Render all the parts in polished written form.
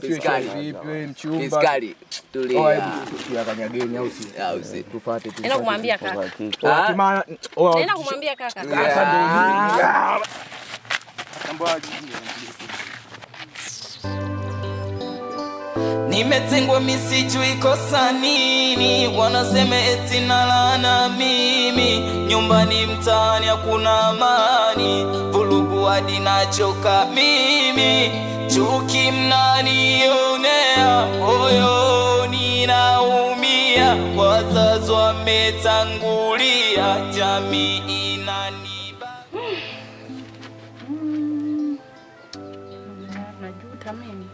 Piskali vipi wewe mchumba? Piskali tulia. Ya kanyageni au si? Au si. Tufuate tu. Nenda kumwambia kaka. Nenda kumwambia kaka. Nimetengwa misijui kosa nini, wanasema eti nalana mimi, nyumbani mtaani hakuna amani, vurugu hadi nachoka mimi, chuki mnanionea, moyoni naumia, wazazi wametangulia, jamii inaniba. Najuta mimi.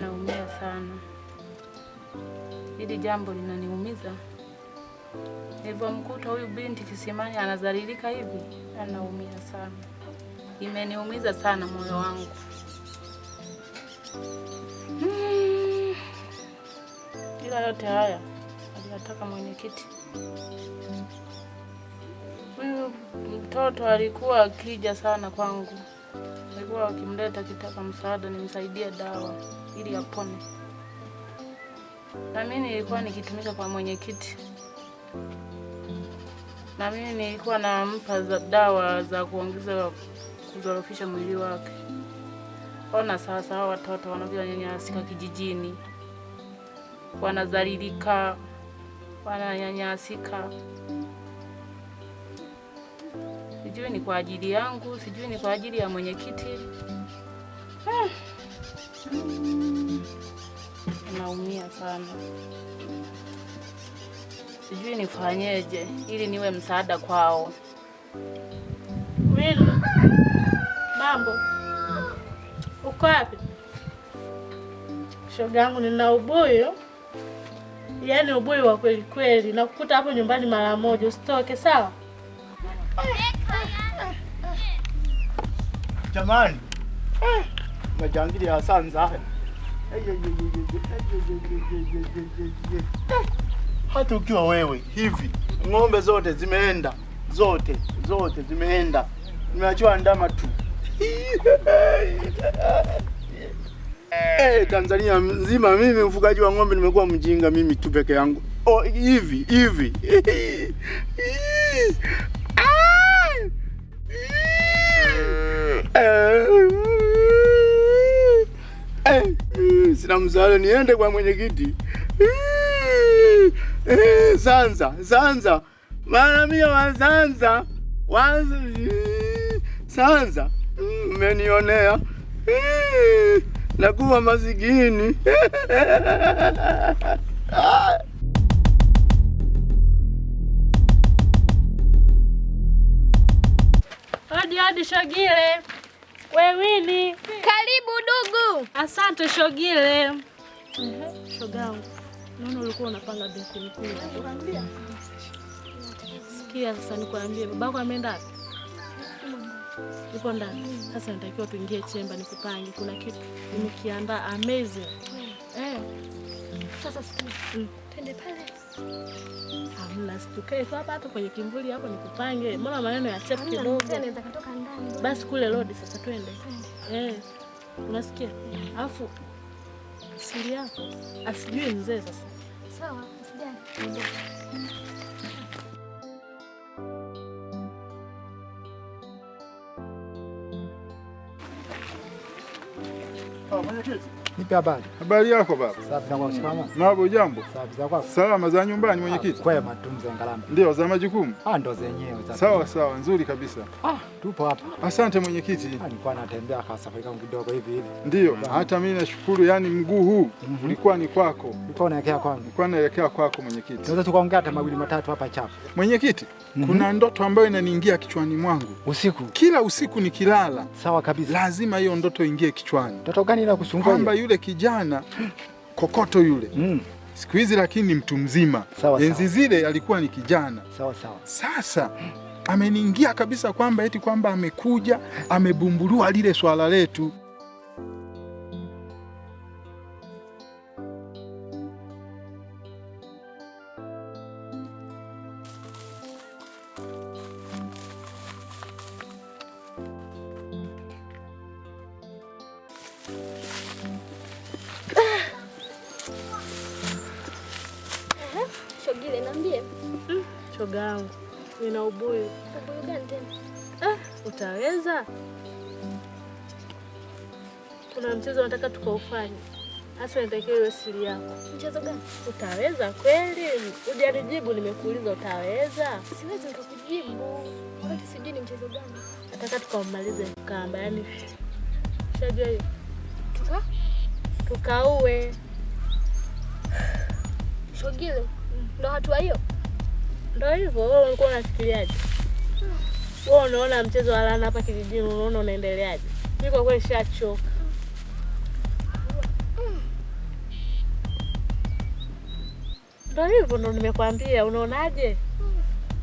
Naumia sana. Hili jambo linaniumiza. Nilipomkuta huyu binti kisimani anazalilika hivi, anaumia sana. Imeniumiza sana moyo wangu. Ila yote haya aliyataka mwenyekiti. Huyu mtoto alikuwa akija sana kwangu. Alikuwa akimleta kitaka msaada nimsaidie dawa ili apone. Na mimi nilikuwa nikitumika kwa mwenyekiti. Na mimi nilikuwa nampa dawa za kuongeza kuzorofisha mwili wake. Ona sasa hao watoto wanavyonyanyasika kijijini. Wanazalilika, wananyanyasika. Sijui ni kwa ajili yangu, sijui ni kwa ajili ya mwenyekiti. Naumia sana. Sijui nifanyeje ili niwe msaada kwao. Wili, mambo. Uko wapi? Shoga yangu nina ubuyu. Yaani ubuyu wa kweli kweli. Nakukuta hapo nyumbani mara moja, usitoke sawa? Jamani. Majangili ya Sanza. Hata ukiwa wewe hivi, ng'ombe zote zimeenda, zote zimeenda. Nimeachiwa ndama tu. Tanzania mzima mimi mfugaji wa ng'ombe nimekuwa mjinga mimi tu peke yangu. Oh, hivi. Sina msaada niende kwa mwenyekiti. Sanza. Mara mia wa Sanza. Sanza. Mmenionea. Nakuwa masikini. Hadi Shogile. Wewini. Karibu ndugu. Asante Shogile. Shogangu. Naona ulikuwa unapanga binti mkuu. Sikia sasa nikwambie, babako ameenda wapi? Yupo ndani. Sasa natakiwa tuingie chemba nikupange. Kuna kitu nimekiandaa amazing. Sasa sikia. Twende pale. Hamna, situkae tu hapa kwenye kimvuli hapo nikupange. Mbona maneno ya chep kidogo? Naweza kutoka ndani. Basi kule road sasa twende. Unasikia? Alafu siri yako asijui mzee sasa. Sawa, usijali. Nipe habari. Habari yako baba? Safi na shikamoo. Mambo jambo? Safi za kwako. Salama za nyumbani mwenyekiti? Kwema tumze Ngalamba. Ndio za majukumu? Ndo zenyewe sasa. Sawa, nzuri kabisa. Tupo hapa. Asante mwenyekiti. Nilikuwa natembea kwa safari yangu kidogo hivi. Ndio, hata mimi nashukuru, yani mguu huu ulikuwa ni kwako. Ulikuwa unaelekea kwangu? Ulikuwa unaelekea kwako mwenyekiti. Tunaweza tukaongea hata mawili matatu hapa chapo. Mwenyekiti, kuna ndoto ambayo inaniingia kichwani mwangu. Usiku? Kila usiku nikilala. Sawa kabisa. Lazima hiyo ndoto ingie kichwani. Ndoto gani inakusumbua? Kwamba yule kijana kokoto yule. Siku hizi lakini ni mtu mzima. Enzi zile alikuwa ni kijana. Sawa. Sasa ameniingia kabisa kwamba eti kwamba amekuja amebumbulua lile swala letu. shoga yangu. Nina ubuyu. Ubuyu gani tena? Utaweza? Kuna mchezo nataka tukaufanye. Hasa nitakiwa iwe siri yako. Mchezo gani? Utaweza kweli? Hujanijibu, nimekuuliza utaweza? Siwezi nikakujibu. Wakati sijui ni mchezo gani. Nataka tukaumalize kamba, yani shajua hiyo. Tukauwe. Shogile. Ndo hatua hiyo. Ndio hivyo, wewe ulikuwa unafikiriaje? Wewe unaona mchezo wa lana hapa kijijini, unaona unaendeleaje? Mimi kwa kweli nishachoka. Ndio hivyo, ndo nimekwambia, unaonaje?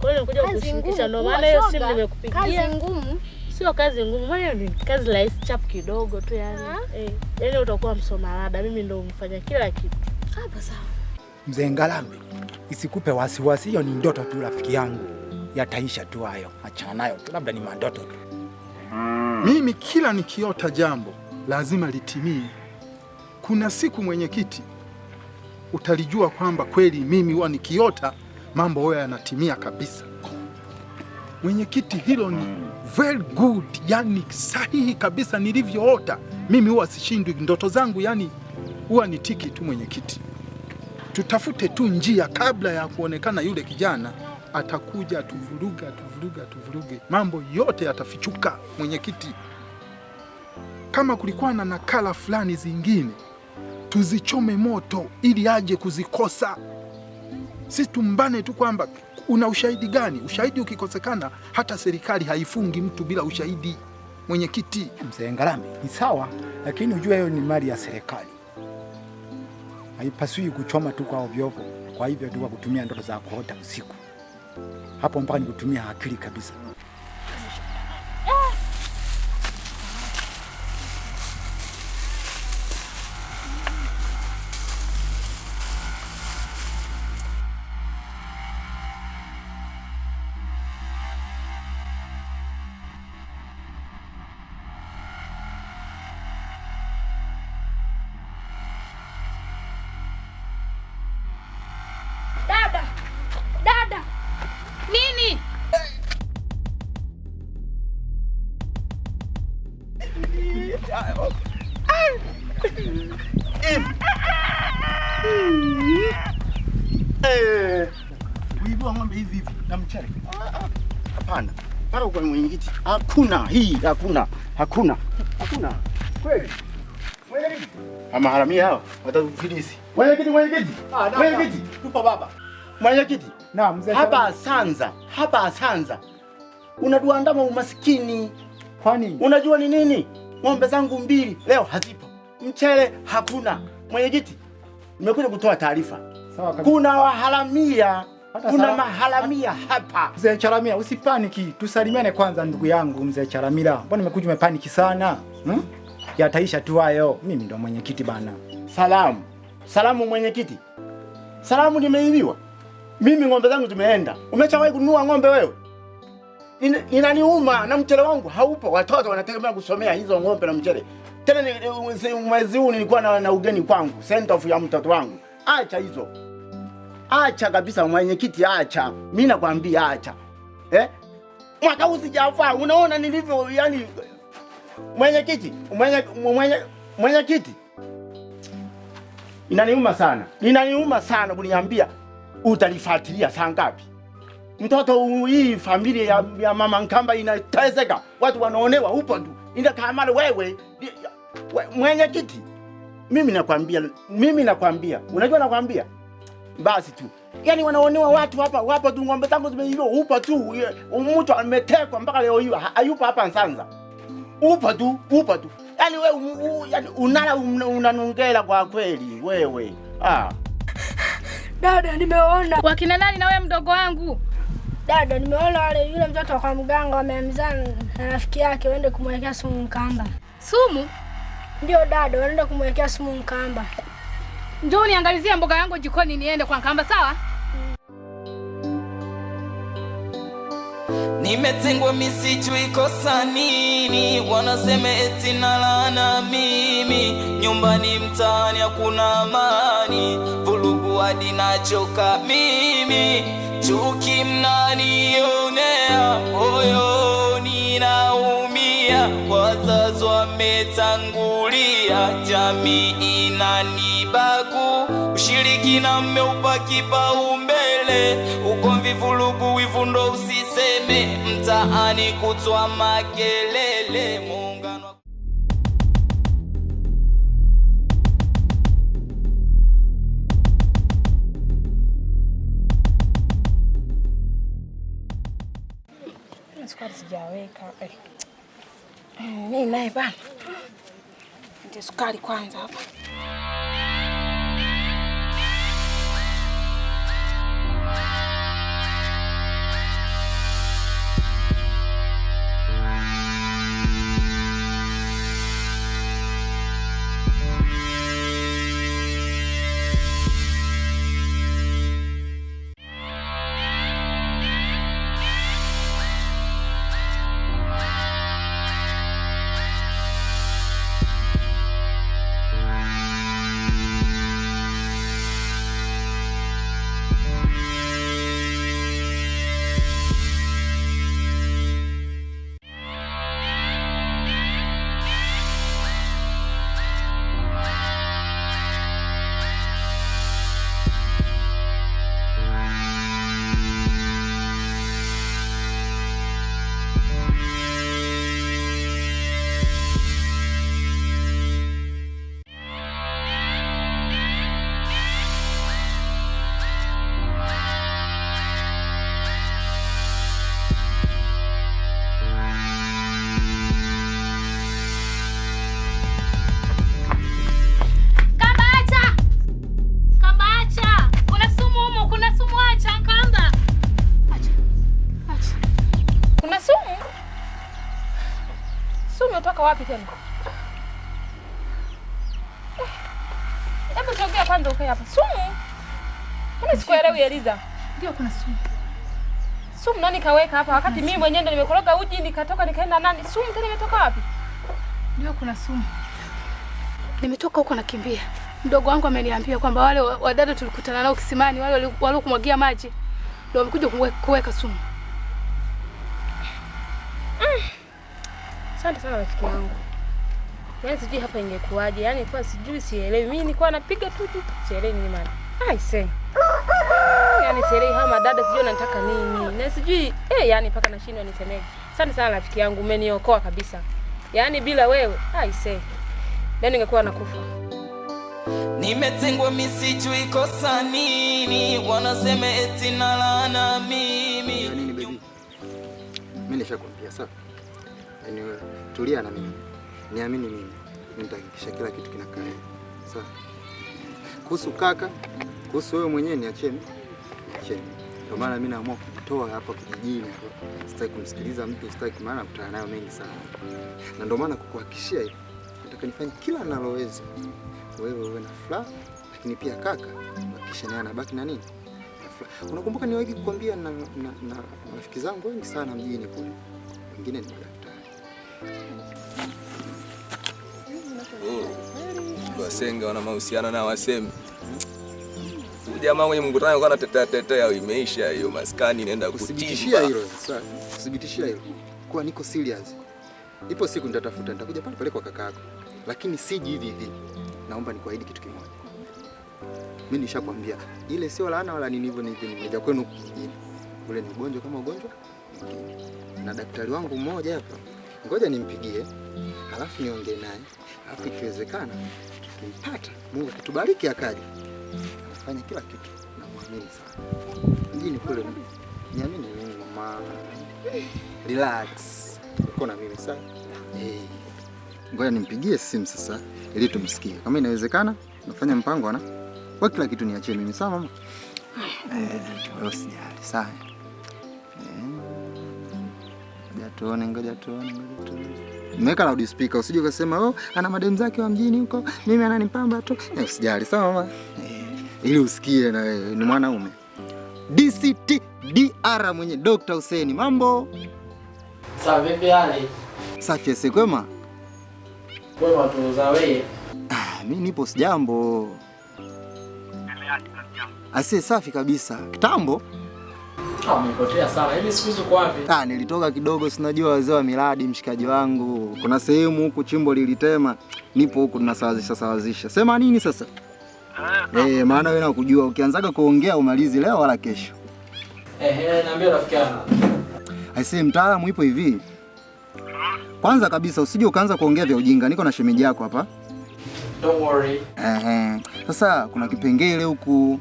Kwa hiyo nikuja kukushirikisha, ndio maana hiyo simu nimekupigia. Kazi ngumu. Sio kazi ngumu, maana ni kazi rahisi chap kidogo tu yani. Yaani utakuwa msoma labda, mimi ndo mfanya kila kitu. Hapa sawa. Mzee Ngalambe, isikupe wasiwasi, hiyo ni ndoto tu rafiki yangu. Yataisha tu hayo. Achana nayo tu, labda ni mandoto tu. Mimi kila nikiota jambo lazima litimie. Kuna siku mwenyekiti utalijua kwamba kweli mimi huwa nikiota mambo hayo yanatimia kabisa. Mwenyekiti, hilo ni very good, yani sahihi kabisa nilivyoota. Mimi huwa sishindwi ndoto zangu, yani huwa ni tiki tu mwenyekiti. Tutafute tu njia kabla ya kuonekana yule kijana atakuja tuvuruge. Mambo yote yatafichuka mwenyekiti. Kama kulikuwa na nakala fulani zingine, tuzichome moto ili aje kuzikosa. Sisi tumbane tu kwamba una ushahidi gani? Ushahidi ukikosekana hata serikali haifungi mtu bila ushahidi mwenyekiti. Mzee Ngalambe, ni sawa, lakini ujue hiyo ni mali ya serikali. Haipaswi kuchoma tu kwa ovyo. Kwa hivyo tu kutumia ndoto za kuota usiku. Hapo mpaka ni kutumia akili kabisa. Dada. Nini? Kuibua ng'ombe hivi na mchele. Hapana. Para kwa mwenyekiti. Hakuna hii, hakuna. Kweli. Mwenyekiti. Maharamia hao watakufilisi. Mwenyekiti. Mwenyekiti. Tupa baba. Mwenyekiti. Naam mzee. Hapa Sanza. Unaduandama umasikini. Kwani unajua ni nini? Ng'ombe zangu 2 leo hazipo. Mchele hakuna. Mwenyekiti, nimekuja kutoa taarifa. Sawa kabisa. Kuna waharamia. Maharamia hapa. Mzee Charamila, usipaniki. Tusalimiane kwanza ndugu yangu Mzee Charamila. Mbona umekuja umepaniki sana? Yataisha tu hayo. Mimi ndo mwenyekiti bana. Salamu mwenyekiti. Salamu nimeibiwa. Mimi ng'ombe zangu zimeenda. Umeshawahi kununua ng'ombe wewe? Inaniuma na mchele wangu haupo. Watoto wanategemea kusomea hizo ng'ombe na mchele. Tena mwezi huu nilikuwa na ugeni kwangu, send off ya mtoto wangu. Acha hizo. Acha kabisa mwenyekiti, acha. Mimi nakwambia acha. Mwaka huu sijafaa. Unaona nilivyo yani mwenyekiti. Inaniuma sana kuniambia utalifuatilia saa ngapi. Mtoto hii familia ya mama Nkamba inateseka. Watu wanaonewa upo tu. Ina kama wewe mwenyekiti. Mimi nakwambia. Unajua nakwambia? Basi tu. Yaani wanaonewa watu hapa, wapo tu ng'ombe zangu zimeibiwa, upo tu. Mtu ametekwa mpaka leo hiyo hayupo hapa Nsanza. Upo tu. Yaani wewe yani unanongela kwa kweli wewe. Dada, nimeona. Wakina nani na wewe mdogo wangu? Dada, nimeona wale yule mtoto kwa mganga wameamzana na rafiki yake waende kumwekea sumu Nkamba. Sumu? Ndio dada, waende kumwekea sumu Nkamba. Njoo niangalizie mboga yangu jikoni niende kwa Nkamba, sawa? Nimetengwa misijui kosa nini, wanasema eti nalana mimi, nyumbani mtaani hakuna amani, vurugu hadi nachoka mimi, chuki mnanionea, moyoni naumia, wazazi wametangulia, jamii inanibagu, ushirikina mmeupa kipaumbele, ugomvi, vurugu, wivu ndo usiseme, mtaani kutwa makelele, muungano. Sukari sijaweka. Mimi naye bana. Ndio sukari kwanza hapa. Wapi tena? Hebu sogea kwanza ukae hapa. Sumu? Mbona sikuelewi Eliza? Ndio kuna sumu. Sumu nani kaweka hapa wakati mimi mwenyewe ndo nimekoroga uji nikatoka nikaenda nani? Sumu tena imetoka wapi? Ndio kuna sumu. Nimetoka huko nakimbia. Mdogo wangu ameniambia kwamba wale wadada tulikutana nao kisimani, wale waliokumwagia maji ndio wamekuja kuweka sumu. Asante sana rafiki yangu. Yaani sijui hapa ingekuaje. Yaani kwa sijui sielewi. Mimi nilikuwa napiga tu sielewi nini maana. Say. Yaani sielewi hama dada sijui anataka nini. Na sijui yaani paka nashindwa nisemeje. Asante sana rafiki yangu, umeniokoa kabisa. Yaani bila wewe, say. Yaani ningekuwa nakufa. Nimetengwa misijui kosa nini, wanasema eti nalana mimi. Ya nini baby? Mimi nishakwambia sawa. Yaani wewe tulia na mimi. Niamini mimi. Nitahakikisha kila kitu kinakaa sawa. Kuhusu kaka, kuhusu wewe mwenyewe niacheni. Ndio maana mimi naamua kujitoa hapa kijijini hapa. Sitaki kumsikiliza mtu, sitaki maana kutana nayo mengi sana. Na ndio maana kukuhakikishia hivi. Nataka nifanye kila ninaloweza. Wewe uwe na furaha, lakini pia kaka hakikisha naye anabaki na nini? Unakumbuka niwahi kukwambia na rafiki zangu wengi sana mjini kule. Wengine ni madaktari. Wasenga wana mahusiano na wasemi. Jamaa mwenye mkutano kwa anatetea imeisha hiyo maskani inaenda kuthibitishia hilo. Sawa. Kuthibitishia hilo. Kwa niko serious. Ipo siku nitatafuta, nitakuja pale kwa kaka yako. Lakini siji hivi. Naomba nikuahidi kitu kimoja. Mimi nishakwambia ile sio laana wala nini hivyo nimekuja kwenu kijijini. Ule ni ugonjwa kama ugonjwa. Na daktari wangu mmoja hapa. Ngoja nimpigie. Halafu niongee naye. Halafu ikiwezekana tukimpata Mungu kutubariki akaje. Afanye kila kitu na muamini sana. Mjini kule niamini mimi mama. Relax. Uko na mimi sana. Ngoja nimpigie simu sasa ili tumsikie. Kama inawezekana nafanya mpango na kwa kila kitu niachie mimi sawa mama. Usijali sawa. Ngoja tuone. Nimeweka loud speaker usije ukasema ana madem zake wa mjini huko, mimi ananipamba tu. Usijali sawa mama. Ili usikie na wewe ni mwanaume. DCT DR mwenye Dr. Hussein. Mambo? Sawa vipi hali? Safi si kwema? Kwema tu za wewe. Mimi nipo sijambo. Ase safi kabisa. Kitambo? Umepotea sana. Hivi siku hizo kwa wapi? Nilitoka kidogo, sinajua wazee wa miradi, mshikaji wangu. Kuna sehemu huku chimbo lilitema. Nipo huku tunasawazisha. Sema nini sasa? Maana wewe unakujua ukianzaga kuongea umalizi leo wala kesho. Niambia rafiki yangu. Aisee, mtaalamu ipo hivi. Kwanza kabisa usije ukaanza kuongea vya ujinga. Niko na shemeji yako hapa. Don't worry. Sasa kuna kipengele huku.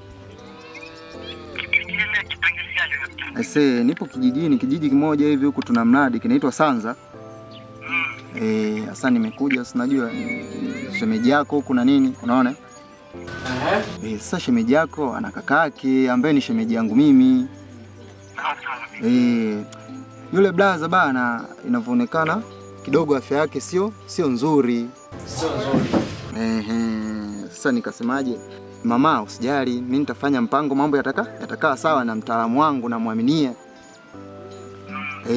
Aisee, nipo kijijini, kijiji kimoja hivi huku tuna mradi kinaitwa Sanza. Sasa nimekuja, sinajua shemeji yako huku na nini, unaona? Sasa shemeji yako ana kakake ambaye ni shemeji yangu mimi. Yule blaza bana, inavyoonekana kidogo afya yake sio nzuri. Sio nzuri. Sasa nikasemaje? Mama, usijali, mimi nitafanya mpango, mambo yatakaa sawa na mtaalamu wangu na muaminia.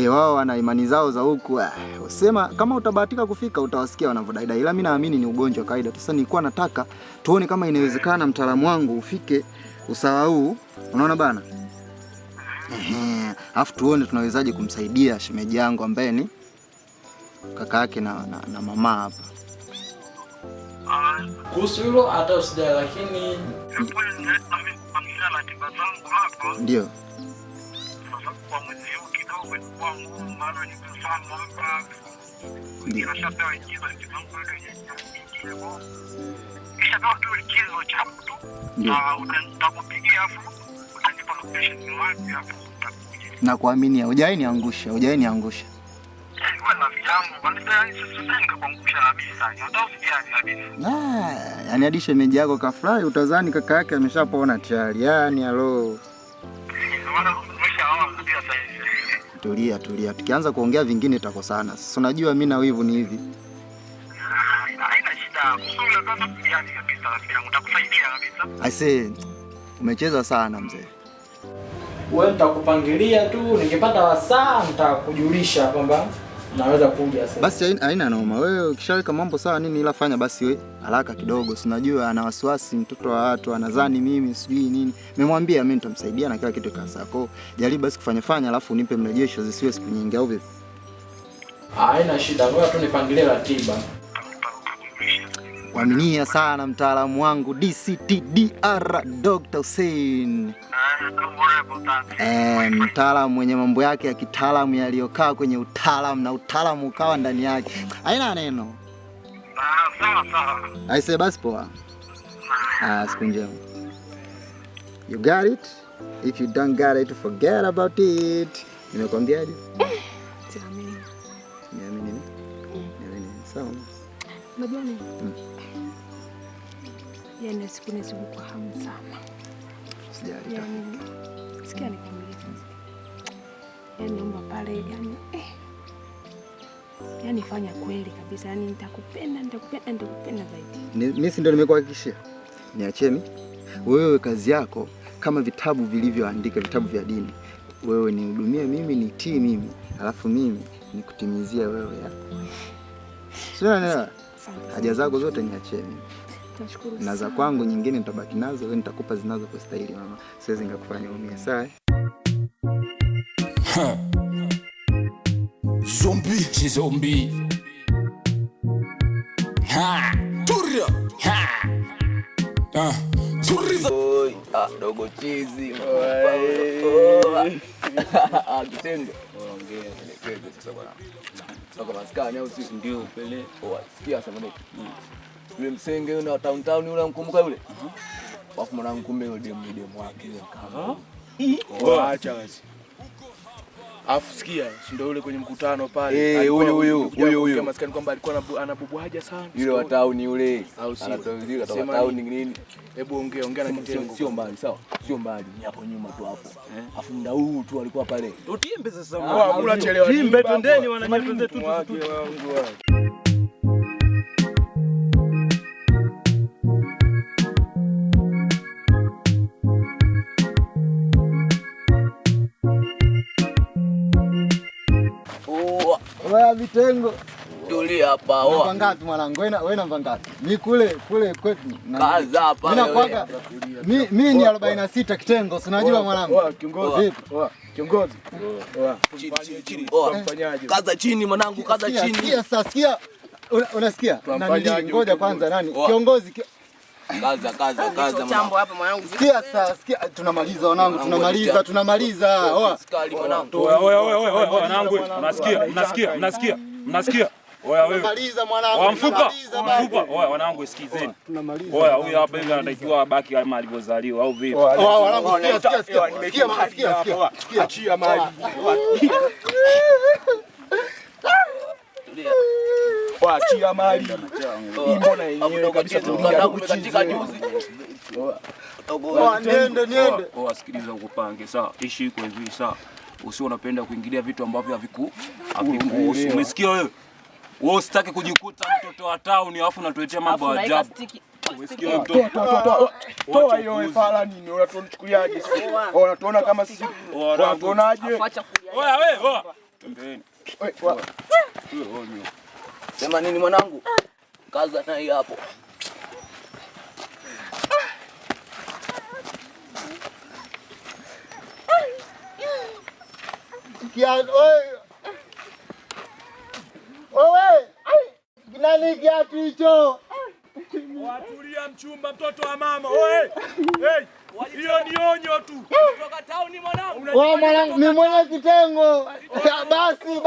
Wao wana imani zao za huku. Usema kama utabahatika kufika utawasikia wanavyodai. Ila mimi naamini ni ugonjwa wa kawaida. Sasa nilikuwa nataka tuone kama inawezekana mtaalamu wangu ufike usawa huu. Unaona bana? Alafu tuone tunawezaje kumsaidia shemeji yangu ambaye ni kaka yake na mama hapa. Kuhusu hilo hata usijali, lakini ndio. Na kuaminia hujai niangusha. Yaani hadi shemeji yako kafurahi utazani kaka yake ameshapona tayari. Yaani halo. Tulia. Tukianza kuongea vingine tutakosana. Sasa unajua mimi na wivu ni hivi. Haina shida. Kusula kama yani kabisa rafiki yangu utakusaidia kabisa. Aisee, umecheza sana mzee. Wewe nitakupangilia tu, nikipata wasaa nitakujulisha kwamba naweza kuja sasa. Basi haina noma. Wewe ukishaweka mambo sawa nini, ila fanya basi we haraka kidogo. Si unajua ana wasiwasi mtoto wa watu, anadhani mimi sijui nini. Nimemwambia mimi nitamsaidia na kila kitu kasa. Kwa jaribu basi kufanya alafu unipe mrejesho zisiwe siku nyingi au vipi? Haina shida. Wewe tu nipangilie ratiba. Waaminia sana mtaalamu wangu DCTDR Dr. Hussein. Mtaalamu mwenye mambo yake ya kitaalamu yaliyokaa kwenye utaalamu na utaalamu ukawa ndani yake. Haina neno. Sawa. Aisee basi poa. Siku njema. You got it? If you don't got it, forget about it. Nimekwambiaje? Siamini. Niamini. Sawa. Unajua nini? Yaani siku kwa hamu sana. Sijali. Yaani sikia nikwambie sasa. Yaani naomba pale yaani fanya kweli kabisa. Yaani nitakupenda zaidi. Mimi si ndio nimekuhakikishia. Niacheni. Wewe kazi yako kama vitabu vilivyoandika, vitabu vya dini. Wewe nihudumie mimi, nitii mimi, alafu mimi nikutimizia wewe yako. Sio haja zako zote niachie mimi. Nashukuru na za kwangu nyingine nitabaki nazo, wewe nitakupa zinazokustahili mama. Siwezi ngakufanya umie, sawa? Zombie. Ha! Turia! Ha! Oi, dogo chizi. Kitenge. Ongea. Nikwende sasa bwana. Sasa maskani au sisi ndio pele. Sikia sasa mimi. Yule msenge yule town yule mkumbuka yule? Wafu mwanangu kumbe yule demu wake kama. Acha basi. Afu sikia, ndio yule kwenye mkutano pale. Huyo maskani kwamba alikuwa anabubuaja sana. Yule wa town yule. Anatozika toka town nini? Hebu ongea na kitengo. Sio mbali, sawa? Sio mbali, ni hapo nyuma tu hapo. Afu muda huu tu alikuwa pale. Utimbe sasa. Unachelewa. Timbe twendeni wanajua twende tu. Wewe vitengo. Tulia hapa. Namba ngapi mwanangu? Wewe namba ngapi? Mimi kule kwetu. Kaza hapa. Mimi ni 46 kitengo, si unajua mwanangu. Kiongozi. Kiongozi. Kaza chini mwanangu, kaza chini. Sikia. Unasikia? Ngoja kwanza nani? Kiongozi. Kaza Chambo hapa mwanangu. Sikia, tunamaliza wanangu, tunamaliza. Oya wanangu, mnasikia? Oya wewe. Tunamaliza mwanangu. Mfupa. Oya wanangu sikizeni. Oya huyu hapa hivi anatakiwa abaki kama alivyozaliwa au vipi? Oya wanangu sikia. Achia mali. Achia mali. Mbona yenyewe kabisa katika juzi. Niende. Oya sikiliza ukupange sawa. Ishi iko hivi sawa. Usio unapenda kuingilia vitu ambavyo havikuhusu. Umesikia wewe? Wewe usitaki kujikuta mtoto wa town alafu unatuletea mambo ya ajabu. Umesikia mtoto? Toa hiyo fala nini? Unatuchukuliaje sisi? Unatuona kama sisi? Unatuonaje? Oya wewe, tembeni. Sema nini mwanangu? Kaza naye hapo. Nani kiatu hicho? Watulia mchumba mtoto wa mama. Oe. Hiyo ni onyo tu. Kutoka town mwanangu. Wewe mwanangu ni mwenye kitengo. Basi.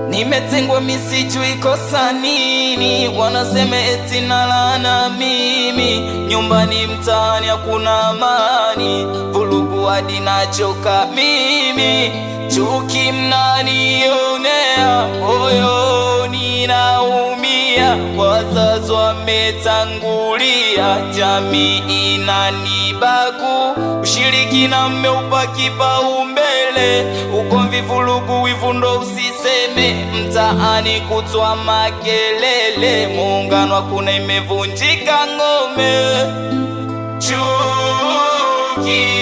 Nimetengwa misijui kosa nini, wanasema eti nalana mimi, nyumbani mtaani hakuna amani, vurugu hadi nachoka mimi, chuki mnanionea, moyoni naumia, wazazi wametangulia, jamii inanibagu, ushirikina mmeupa kipaumbele, ugomvi, vurugu, wivu ndo usiseme, mtaani kutwa makelele, muungano hakuna, imevunjika ngome, chuki